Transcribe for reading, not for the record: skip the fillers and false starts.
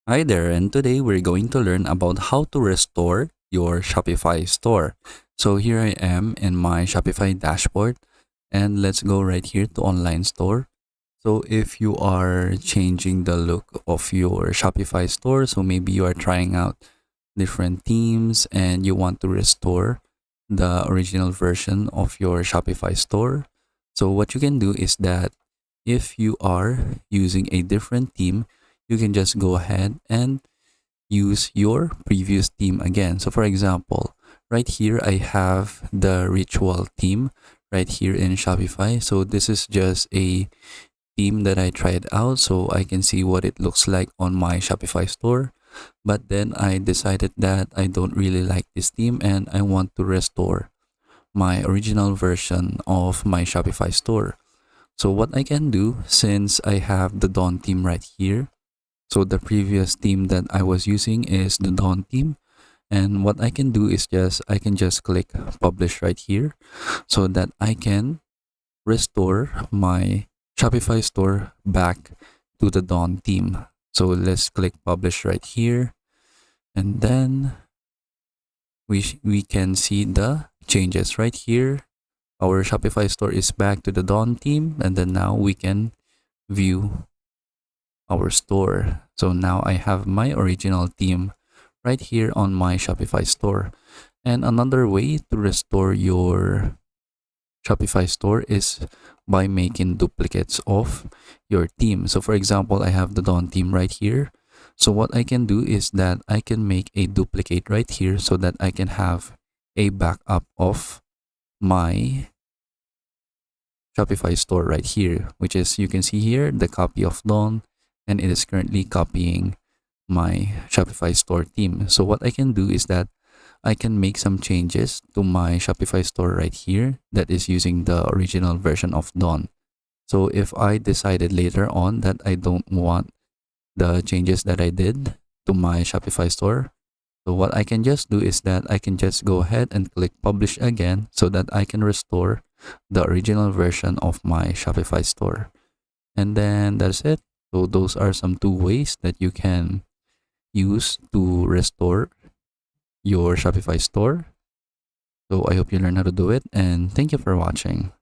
Hi there, and today we're going to learn about how to restore your Shopify store. So here I am in my Shopify dashboard, and let's go right here to online store. So if you are changing the look of your Shopify store, so maybe you are trying out different themes and you want to restore the original version of your Shopify store. So what you can do is that if you are using a different theme, you can just go ahead and use your previous theme again. So for example, right here I have the ritual theme right here in Shopify. So this is just a theme that I tried out so I can see what it looks like on my Shopify store. But then I decided that I don't really like this theme and I want to restore my original version of my Shopify store. So what I can do, since I have the Dawn theme right here, so the previous theme that I was using is the Dawn theme. And what I can do is I can just click publish right here so that I can restore my Shopify store back to the Dawn theme. So let's click publish right here. And then we can see the changes right here. Our Shopify store is back to the Dawn theme. And then now we can view our store. So now I have my original theme right here on my Shopify store. And another way to restore your Shopify store is by making duplicates of your theme. So for example, I have the Dawn theme right here. So what I can do is that I can make a duplicate right here so that I can have a backup of my Shopify store right here, which is you can see here the copy of Dawn, and it is currently copying my Shopify store theme. So what I can do is that I can make some changes to my Shopify store right here that is using the original version of Dawn. So if I decided later on that I don't want the changes that I did to my Shopify store, so what I can just do is that I can just go ahead and click publish again so that I can restore the original version of my Shopify store. And then that's it. So those are some two ways that you can use to restore your Shopify store. So I hope you learn how to do it, and thank you for watching.